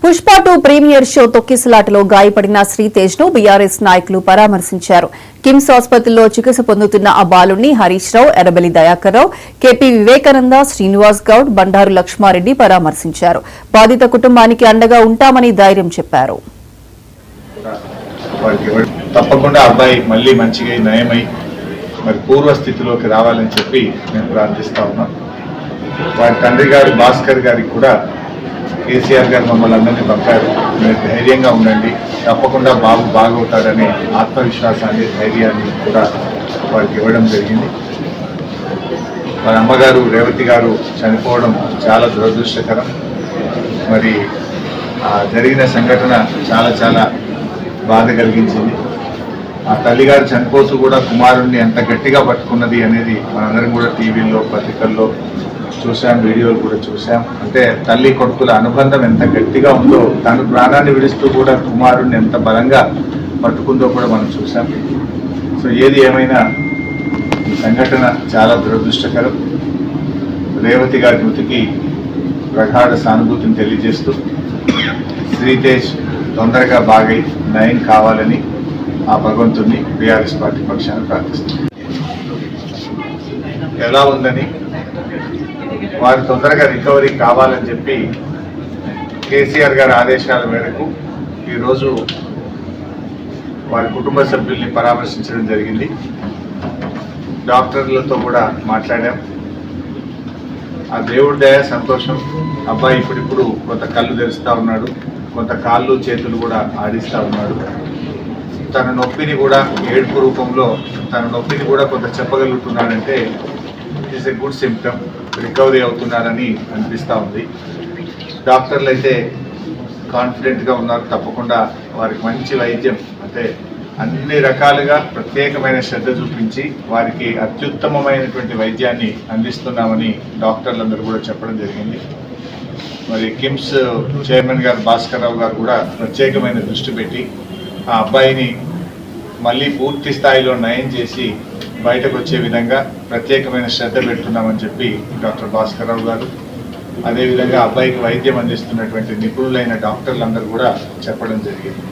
Pushpa 2 premiere show తొక్కిసలాటలో గాయపడిన శ్రీతేజ్ ను BRS నాయకులు పరామర్శించారు. కిమ్స్ ఆసుపత్రిలో చికిత్స పొందుతున్న ఆ బాలుని హరీష్ రావు, ఎర్రబెల్లి దయాకర్ రావు, కేపీ వివేకానంద, శ్రీనివాస్ గౌడ్, బండారు లక్ష్మారెడ్డి పరామర్శించారు. బాధిత కుటుంబానికి అండగా ఉంటామని ధైర్యం చెప్పారు. తప్పకుండా అబ్బాయి మళ్ళీ మంచిగా నయమై మరి పూర్వస్థితిలోకి రావాలని చెప్పి మేము ప్రార్థిస్తా ఉన్నాం. వారి తండ్రి గారు భాస్కర్ గారికి కూడా కేసీఆర్ గారు మమ్మల్ని అందరినీ పంపారు. మీరు ధైర్యంగా ఉండండి, తప్పకుండా బాబు బాగవుతాడనే ఆత్మవిశ్వాసాన్ని, ధైర్యాన్ని కూడా వారికి ఇవ్వడం జరిగింది. వారి అమ్మగారు రేవతి గారు చనిపోవడం చాలా దురదృష్టకరం. మరి జరిగిన సంఘటన చాలా బాధ కలిగించింది. ఆ తల్లిగారు చనిపోతూ కూడా కుమారుణ్ణి ఎంత గట్టిగా పట్టుకున్నది అనేది మనందరం కూడా టీవీల్లో, పత్రికల్లో చూసాం, వీడియోలు కూడా చూసాం. అంటే తల్లి కొడుకుల అనుబంధం ఎంత గట్టిగా ఉందో, తను ప్రాణాన్ని విడుస్తూ కూడా కుమారుణ్ణి ఎంత బలంగా పట్టుకుందో కూడా మనం చూసాం. సో ఏది ఏమైనా ఈ సంఘటన చాలా దురదృష్టకరం. రేవతి గారి మృతికి ప్రగాఢ సానుభూతిని తెలియజేస్తూ శ్రీతేజ్ తొందరగా బాగై నయం కావాలని ఆ భగవంతుడిని బీఆర్ఎస్ పార్టీ పక్షాన ప్రార్థిస్తుంది. ఎలా ఉందని వారు తొందరగా రికవరీ కావాలని చెప్పి కేసీఆర్ గారి ఆదేశాల మేరకు ఈరోజు వారి కుటుంబ సభ్యుల్ని పరామర్శించడం జరిగింది. డాక్టర్లతో కూడా మాట్లాడాం. ఆ దేవుడి దయ, సంతోషం. అబ్బాయి ఇప్పుడిప్పుడు కొంత కళ్ళు తెరుస్తూ ఉన్నాడు, కొంత కాళ్ళు చేతులు కూడా ఆడిస్తూ ఉన్నాడు. తన నొప్పిని కూడా ఏడుపు రూపంలో తన నొప్పిని కూడా కొంత చెప్పగలుగుతున్నాడంటే it is a good symptom. Recovery అవుతున్నారని అనిపిస్తూ ఉంది. డాక్టర్లు అయితే కాన్ఫిడెంట్గా ఉన్నారు. తప్పకుండా వారికి మంచి వైద్యం, అంటే అన్ని రకాలుగా ప్రత్యేకమైన శ్రద్ధ చూపించి వారికి అత్యుత్తమమైనటువంటి వైద్యాన్ని అందిస్తున్నామని డాక్టర్లందరూ కూడా చెప్పడం జరిగింది. మరి కిమ్స్ చైర్మన్ గారు భాస్కర్ రావు గారు కూడా ప్రత్యేకమైన దృష్టి పెట్టి ఆ అబ్బాయిని మళ్ళీ పూర్తి స్థాయిలో నయం చేసి బయటకు వచ్చే విధంగా ప్రత్యేకమైన శ్రద్ధ పెడుతున్నామని చెప్పి డాక్టర్ భాస్కర్ రావు గారు, అదేవిధంగా అబ్బాయికి వైద్యం అందిస్తున్నటువంటి నిపుణులైన డాక్టర్లందరూ కూడా చెప్పడం జరిగింది.